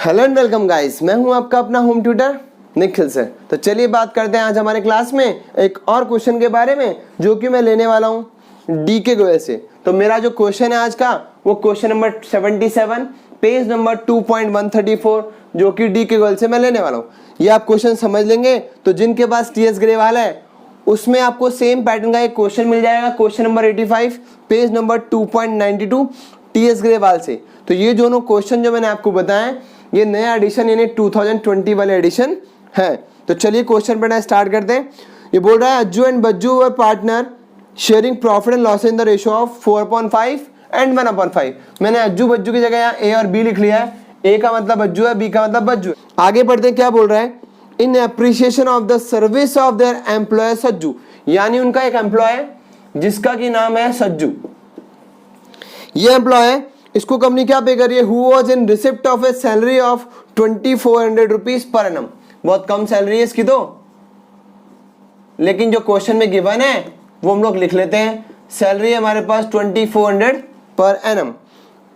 Hello and welcome guys, मैं हूं आपका अपना होम ट्यूटर निखिल से। तो चलिए बात करते हैं आज हमारे क्लास में एक और क्वेश्चन के बारे में जो कि मैं लेने वाला हूं डी के गोए से। तो मेरा जो क्वेश्चन है आज का वो क्वेश्चन नंबर 77 पेज नंबर 2.134 जो कि डी के गोए से मैं लेने वाला हूं। ये आप क्वेश्चन समझ लेंगे तो जिनके पास टीएस ग्रेवाल है उसमें आपको सेम पैटर्न का एक क्वेश्चन मिल जाएगा, question number 85 page number 2.92 TS Grewal से। तो ये दोनों क्वेश्चन जो मैंने आपको बताया ये नया एडिशन यानी 2020 वाले एडिशन है। तो चलिए क्वेश्चन पढ़ना स्टार्ट करते हैं। ये बोल रहा है Ajju and Bajju were partner sharing profit and loss in the ratio of 4.5 and 1/5। मैंने अज्जू बज्जू की जगह यहाँ ए और बी लिख लिया है। ए का मतलब अज्जू है, बी का मतलब बज्जू है। आगे बढ़ते हैं, क्या बोल रहा है, in appreciation of the service of their employee Sajju, यानी उनका एक एम्प्लॉय है जिसका की नाम है सज्जू। ये एम्प्लॉय है, इसको कंपनी क्या पे कर रही है, who was in receipt of A salary of 2400 rupees per annum. बहुत कम सैलरी है इसकी तो, लेकिन जो क्वेश्चन में गिवन है वो हम लोग लिख लेते हैं। सैलरी है हमारे पास 2400 पर एनम।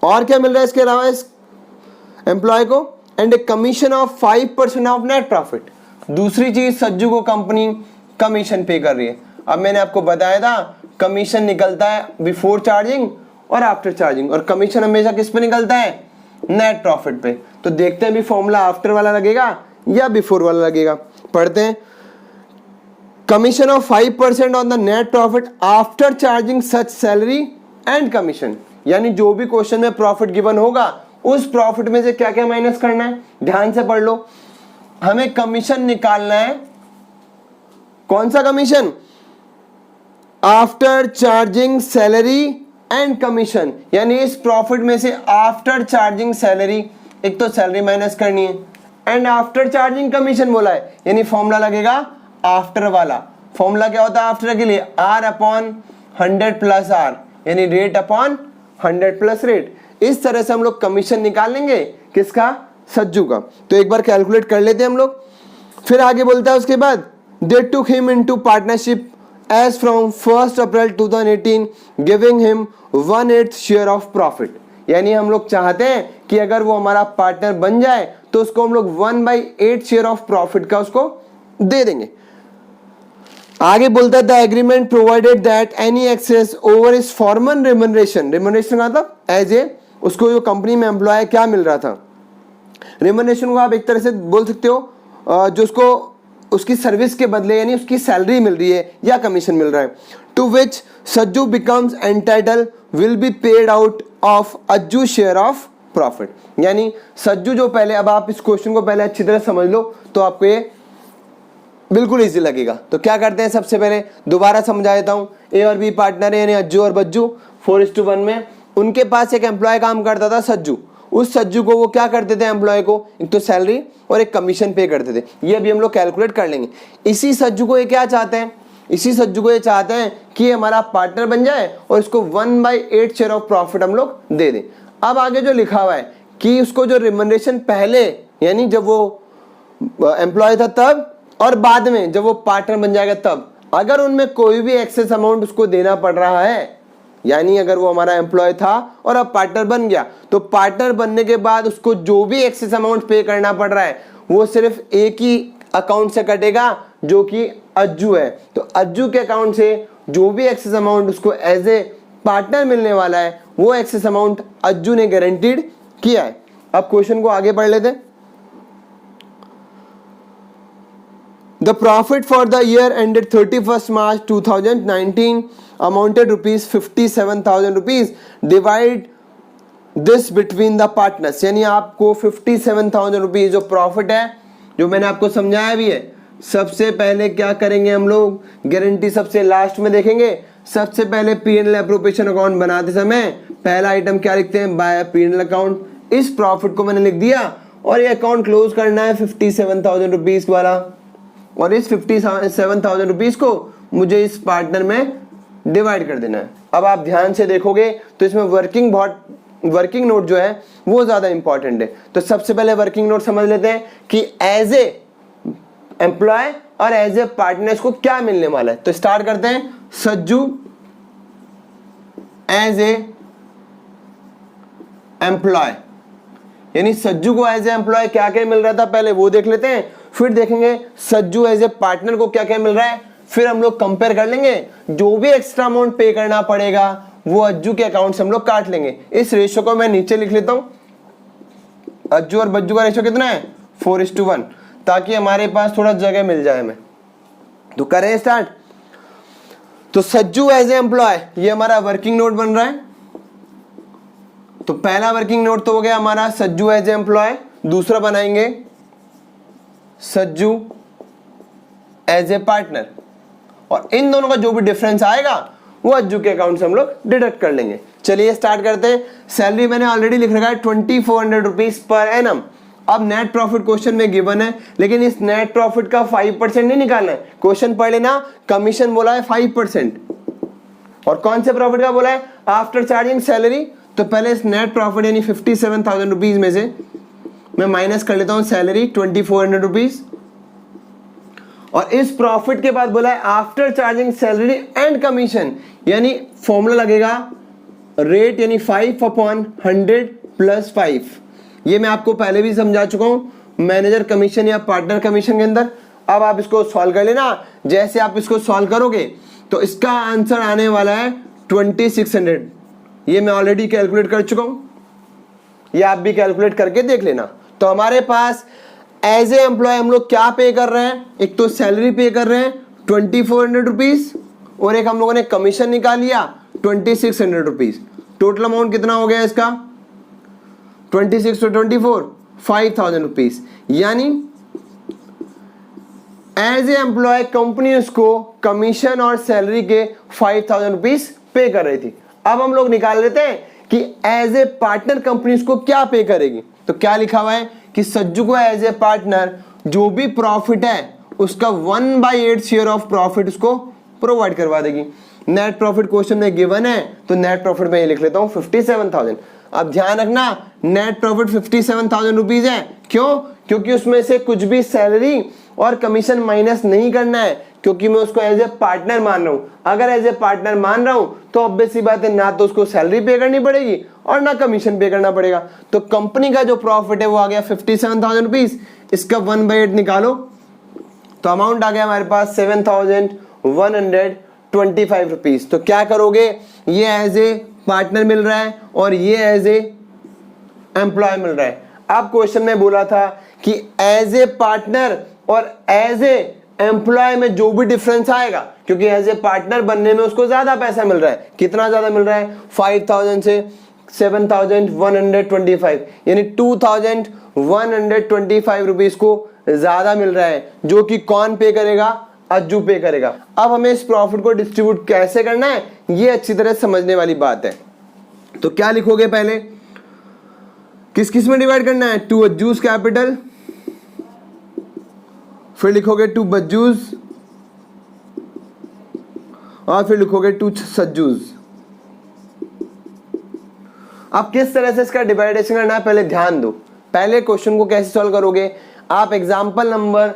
और क्या मिल रहा है इसके अलावा इस एम्प्लॉय को, and a commission of 5% of net profit. दूसरी चीज सज्जू को कंपनी कमीशन पे कर रही है। अब मैंने आपको बताया था कमीशन निकलता है बिफोर चार्जिंग और आफ्टर चार्जिंग, और कमीशन हमेशा किस पे निकलता है, नेट प्रॉफिट पे। तो देखते हैं भी फॉर्मूला आफ्टर वाला लगेगा या बिफोर वाला लगेगा। पढ़ते हैं, commission of 5% on the net profit after charging such salary and commission, यानी जो भी क्वेश्चन में प्रॉफिट गिवन होगा उस प्रॉफिट में से क्या क्या माइनस करना है, ध्यान से पढ़ लो। हमें कमीशन निकालना है, कौन सा commission, after charging salary and commission, यानी इस प्रॉफिट में से आफ्टर चार्जिंग सैलरी, एक तो सैलरी माइनस करनी है एंड आफ्टर चार्जिंग कमीशन बोला है, यानी फॉर्मूला लगेगा आफ्टर वाला। फॉर्मूला क्या होता है आफ्टर के लिए, आर अपॉन 100 प्लस आर, यानी रेट अपॉन 100 प्लस रेट। इस तरह से हम लोग कमीशन निकाल लेंगे किसका, सज्जू का। तो एक बार कैलकुलेट कर लेते हैं हम लोग। फिर आगे बोलता है उसके बाद, they took him into partnership as from 1st April 2018 giving him 1/8 share of profit, यानी हम लोग चाहते हैं कि अगर वो हमारा पार्टनर बन जाए तो उसको हम लोग 1/8 शेयर ऑफ प्रॉफिट का उसको दे देंगे। आगे बोलता है the agreement provided that any excess over is formal remuneration, remuneration का मतलब एज ए, उसको जो कंपनी में एम्प्लॉय क्या मिल रहा था, रेम्युनरेशन को आप एक तरह से बोल सकते हो जो उसको उसकी सर्विस के बदले यानी उसकी सैलरी मिल रही है या कमीशन मिल रहा है, to which Sajju becomes entitle will be paid out of Ajju share of profit. यानी सज्जू जो पहले, अब आप इस क्वेश्चन को पहले अच्छी तरह समझ लो तो आपको ये बिल्कुल इजी लगेगा। तो क्या करते हैं, सबसे पहले दोबारा समझा देता हूँ। ए और बी पार्टनर है यानी अज्जू और बज्जू, 4:1 में। उनके पास एक एम्प्लॉय काम करता था सज्जू। उस सज्जू को वो क्या करते थे, एम्प्लॉय को एक तो सैलरी और एक कमीशन पे करते थे। ये भी हम लोग कैलकुलेट कर लेंगे। इसी सज्जू को ये क्या चाहते हैं, इसी सज्जू को ये चाहते हैं कि हमारा पार्टनर बन जाए और इसको 1/8 शेयर ऑफ प्रॉफिट हम लोग दे दें। अब आगे जो लिखा हुआ है कि उसको जो रिम्यूनरेशन पहले यानी जब वो एम्प्लॉय था तब और बाद में जब वो पार्टनर बन जाएगा तब, अगर उनमें कोई भी एक्सेस अमाउंट उसको देना पड़ रहा है, यानी अगर वो हमारा एम्प्लॉय था और अब पार्टनर बन गया तो पार्टनर बनने के बाद उसको जो भी एक्सेस अमाउंट पे करना पड़ रहा है वो सिर्फ एक ही अकाउंट से कटेगा जो कि अज्जू है। तो अज्जू के अकाउंट से जो भी एक्सेस अमाउंट उसको एज ए पार्टनर मिलने वाला है वो एक्सेस अमाउंट अज्जू ने गारंटीड किया है। अब क्वेश्चन को आगे पढ़ लेते हैं। The profit for the year ended 31st March 2019 amounted rupees 57,000 rupees. Divide this between the partners, यानी आपको 57,000 रुपीज जो प्रॉफिट है, जो मैंने आपको समझाया भी है। सबसे पहले क्या करेंगे हम लोग, गारंटी सबसे लास्ट में देखेंगे। सबसे पहले P&L एप्रोप्रिएशन अकाउंट बनाते समय पहला आइटम क्या लिखते हैं, बाय P&L अकाउंट। इस प्रॉफिट को मैंने लिख दिया और ये अकाउंट क्लोज करना है 57,000 रुपीज वाला, और इस 57,000 रुपीज को मुझे इस पार्टनर में डिवाइड कर देना है। अब आप ध्यान से देखोगे तो इसमें वर्किंग नोट जो है वो ज्यादा इंपॉर्टेंट है। तो सबसे पहले वर्किंग नोट समझ लेते हैं कि एज ए एम्प्लॉय और एज ए पार्टनर को क्या मिलने वाला है। तो स्टार्ट करते हैं, सज्जू एज ए एम्प्लॉय, यानी सज्जू को एज ए एम्प्लॉय क्या क्या मिल रहा था पहले वो देख लेते हैं, फिर देखेंगे सज्जू एज ए पार्टनर को क्या क्या मिल रहा है, फिर हम लोग कंपेयर कर लेंगे, जो भी एक्स्ट्रा अमाउंट पे करना पड़ेगा वो अज्जू के अकाउंट से हम लोग काट लेंगे। इस रेशियो को मैं नीचे लिख लेता हूं, अज्जू और बज्जू का रेशियो कितना है 4:1, ताकि हमारे पास थोड़ा जगह मिल जाए हमें। तो करें स्टार्ट। तो सज्जू एज ए एम्प्लॉय ये हमारा वर्किंग नोट बन रहा है। तो पहला वर्किंग नोट तो हो गया हमारा सज्जू एज ए एम्प्लॉय, दूसरा बनाएंगे सज्जू एज ए पार्टनर, और इन दोनों का जो भी डिफरेंस आएगा वो अज्जू के अकाउंट से हम लोग डिडक्ट कर लेंगे। चलिए स्टार्ट करते हैं। सैलरी मैंने ऑलरेडी लिख रखा है 2400 रुपीज पर एनम। अब नेट प्रॉफिट क्वेश्चन में गिवन है, लेकिन इस नेट प्रॉफिट का 5% नहीं निकालना है। क्वेश्चन पढ़ लेना, कमीशन बोला है 5%, और कौन से प्रॉफिट का बोला है आफ्टर चार्जिंग सैलरी। तो पहले इस नेट प्रॉफिट यानी 57,000 रुपीज में से मैं माइनस कर लेता हूं सैलरी 2400 रुपीज, और इस प्रॉफिट के बाद बोला है after charging salary and commission, यानी फॉर्मूला लगेगा रेट यानी 5/100 + 5। ये मैं आपको पहले भी समझा चुका हूं मैनेजर कमीशन या पार्टनर कमीशन के अंदर। अब आप इसको सॉल्व कर लेना। जैसे आप इसको सॉल्व करोगे तो इसका आंसर आने वाला है 2600। ये मैं ऑलरेडी कैलकुलेट कर चुका हूं, ये आप भी कैलकुलेट करके देख लेना। तो हमारे पास एज ए एम्प्लॉय हम लोग क्या पे कर रहे हैं, एक तो सैलरी पे कर रहे हैं 2400 रुपीज, और एक हम लोगों ने कमीशन निकाल लिया 2600 रुपीज। टोटल अमाउंट कितना हो गया इसका 26 to 24 5000 रुपीज। यानी एज ए एम्प्लॉय कंपनी उसको कमीशन और सैलरी के 5000 रुपीज पे कर रही थी। अब हम लोग निकाल लेते हैं कि एज ए पार्टनर कंपनी उसको क्या पे करेगी। तो क्या लिखा हुआ है कि सज्जू को एज ए पार्टनर जो भी प्रॉफिट है उसका 1/8 शेयर ऑफ प्रॉफिट उसको प्रोवाइड करवा देगी। नेट प्रॉफिट क्वेश्चन में गिवन है, तो नेट प्रॉफिट में ये लिख लेता हूं 57,000। अब ध्यान रखना नेट प्रॉफिट 57,000 रुपीज है। क्यों? क्योंकि उसमें से कुछ भी सैलरी और कमीशन माइनस नहीं करना है, क्योंकि मैं उसको एज ए पार्टनर मान रहा हूं। अगर एज ए पार्टनर मान रहा हूं तो ऑब्वियस सी बात है ना तो उसको सैलरी पे करनी पड़ेगी और ना कमीशन पे करना पड़ेगा। तो कंपनी का जो प्रॉफिट है वो आ गया 57,000 रुपीज। इसका 1/8 निकालो तो अमाउंट आ गया हमारे पास 7,125 रुपीज। तो क्या करोगे, ये एज ए पार्टनर मिल रहा है और ये एज ए एम्प्लॉय मिल रहा है। अब क्वेश्चन में बोला था कि एज ए पार्टनर और एज ए एम्प्लॉय में जो भी डिफरेंस आएगा, क्योंकि एज ए पार्टनर बनने में उसको ज्यादा पैसा मिल रहा है। कितना ज्यादा मिल रहा है 5,000 से 7,125, यानी 2,125 रुपीज को ज्यादा मिल रहा है, जो कि कौन पे करेगा, अज्जू पे करेगा। अब हमें इस प्रॉफिट को डिस्ट्रीब्यूट कैसे करना है ये अच्छी तरह समझने वाली बात है। तो क्या लिखोगे, पहले किस किस में डिवाइड करना है, टू अज्जूज कैपिटल, फिर लिखोगे टू बज्जूज, और फिर लिखोगे टू सज्जूज। अब किस तरह से इसका डिवाइडेशन करना है पहले ध्यान दो। पहले क्वेश्चन को कैसे सॉल्व करोगे, आप एग्जांपल नंबर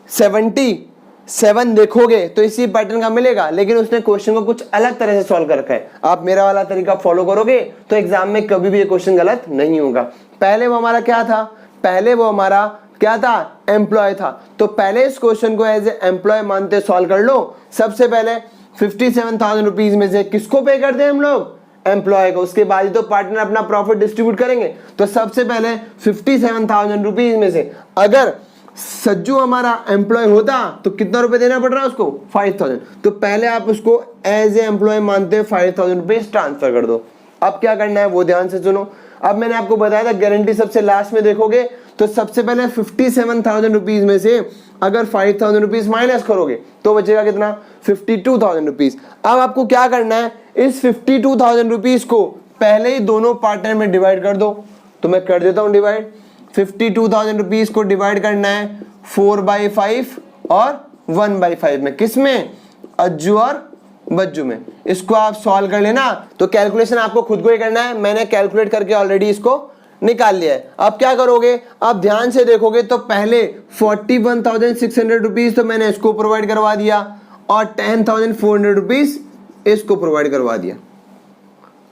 77 देखोगे तो इसी पैटर्न का मिलेगा, लेकिन उसने क्वेश्चन को कुछ अलग तरह से सॉल्व कर रखा है। आप मेरा वाला तरीका फॉलो करोगे तो एग्जाम में कभी भी ये क्वेश्चन गलत नहीं होगा। पहले वो हमारा क्या था, पहले वो हमारा क्या था, एम्प्लॉय था। तो पहले इस क्वेश्चन को एज ए एम्प्लॉय मानते सॉल्व कर लो। सबसे पहले 57,000 रुपीज में से किसको पे करते हैं हम लोग, एम्प्लॉय को। उसके बाद ही तो पार्टनर अपना प्रॉफिट डिस्ट्रीब्यूट करेंगे। तो सबसे पहले 57,000 रुपीज में से अगर सज्जू हमारा एम्प्लॉय होता तो कितना रुपए देना पड़ रहा है उसको, 5,000। तो पहले आप उसको एज ए एम्प्लॉय मानते 5,000 रुपीज ट्रांसफर कर दो। अब क्या करना है वो ध्यान से सुनो। अब मैंने आपको बताया था गारंटी सबसे लास्ट में देखोगे तो सबसे पहले 57,000 रुपीज में से अगर 5,000 रुपीज माइनस करोगे तो बचेगा कितना, 52,000 रुपीज। अब आपको क्या करना है, इस 52,000 रुपीज को पहले ही दोनों पार्टनर में डिवाइड कर दो। तो मैं कर देता हूं डिवाइड। 52,000 रुपीज को डिवाइड करना है 4/5 और 1/5 में, किसमें, अज्जू और बज्जू में। इसको आप सॉल्व कर लेना। तो कैलकुलेशन आपको खुद को ही करना है, मैंने कैलकुलेट करके ऑलरेडी इसको निकाल लिया है। अब क्या करोगे, आप ध्यान से देखोगे तो पहले 41,600 रुपीज तो मैंने इसको प्रोवाइड करवा दिया और 10,400 रुपीज इसको प्रोवाइड करवा दिया।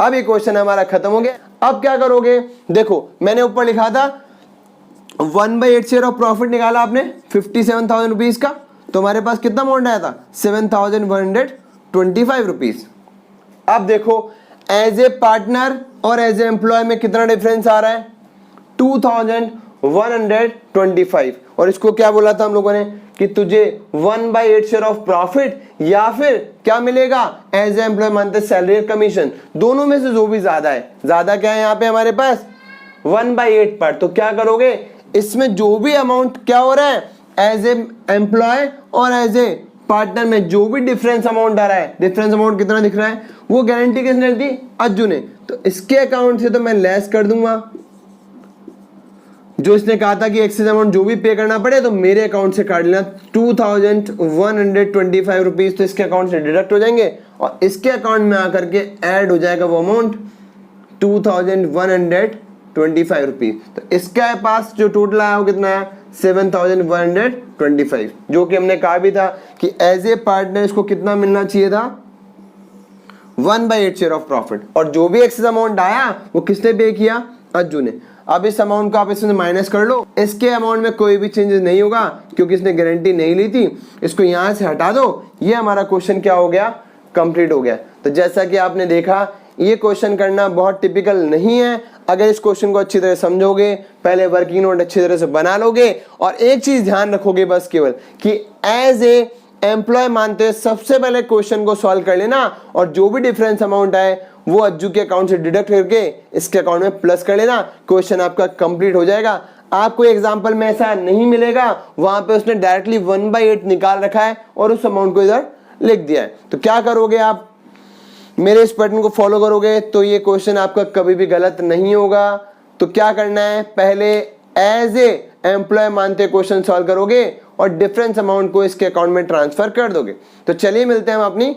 अब ये क्वेश्चन हमारा खत्म हो गया। अब क्या करोगे, देखो मैंने ऊपर लिखा था 1/8 शेयर ऑफ प्रॉफिट निकाला आपने 57,000 रुपीज का, तो हमारे पास कितना अमाउंट आया था 7,125 रुपीज। अब देखो एज ए पार्टनर और एज ए एम्प्लॉय में कितना डिफरेंस आ रहा है 2,125, और इसको क्या बोला था हम लोगों ने कि तुझे 1/8 शेयर ऑफ प्रॉफिट या फिर क्या मिलेगा एज ए एम्प्लॉय मानते सैलरी और कमीशन, दोनों में से जो भी ज्यादा है, ज्यादा क्या है यहाँ पे हमारे पास 1/8 पर। तो क्या करोगे, इसमें जो भी अमाउंट क्या हो रहा है एज ए एम्प्लॉय और एज ए पार्टनर में जो भी डिफरेंस अमाउंट आ रहा है, डिफरेंस अमाउंट कितना दिख रहा है, वो गारंटी किसने दी, अज्जू ने, तो इसके अकाउंट से तो मैं लेस कर दूंगा, जो इसने कहा था कि एक्सेस अमाउंट जो भी पे करना पड़े तो मेरे अकाउंट से काट लेना 2,125 रुपीज, तो इसके अकाउंट से डिडक्ट हो जाएंगे और इसके अकाउंट में आकर के ऐड हो जाएगा वो अमाउंट 2,125 रुपीज। तो इसके पास जो टोटल आया वो कितना है 7,125, जो कि हमने कहा भी था कि एज ए पार्टनर इसको कितना मिलना चाहिए था 1/8 शेयर ऑफ प्रॉफिट, और जो भी एक्सेस अमाउंट आया वो किसने पे किया, अज्जू ने। अब इस अमाउंट को आप इसमें माइनस कर लो, इसके अमाउंट में कोई भी चेंजेस नहीं होगा क्योंकि इसने गारंटी नहीं ली थी, इसको यहां से हटा दो, ये हमारा क्वेश्चन क्या हो गया, कंप्लीट हो गया। तो जैसा कि आपने देखा ये क्वेश्चन करना बहुत टिपिकल नहीं है, अगर इस क्वेश्चन को अच्छी तरह समझोगे, पहले वर्किंग नोट अच्छी तरह से बना लोगे और एक चीज ध्यान रखोगे बस केवल कि एज ए एम्प्लॉय मानते हुए सबसे पहले क्वेश्चन को सॉल्व कर लेना और जो भी डिफरेंस अमाउंट आए वो अज्जू के अकाउंट से डिडक्ट करके इसके अकाउंट में प्लस कर लेना, क्वेश्चन आपका कंप्लीट हो जाएगा। आपको एग्जांपल में ऐसा नहीं मिलेगा, वहां पे उसने डायरेक्टली 1/8 निकाल रखा है और उस अमाउंट को इधर लिख दिया है। तो क्या करोगे, आप मेरे इस पैटर्न को फॉलो करोगे तो ये क्वेश्चन आपका कभी भी गलत नहीं होगा। तो क्या करना है, पहले एज ए एम्प्लॉय मानते क्वेश्चन सॉल्व करोगे और डिफरेंस अमाउंट को इसके अकाउंट में ट्रांसफर कर दोगे। तो चलिए मिलते हैं हम अपनी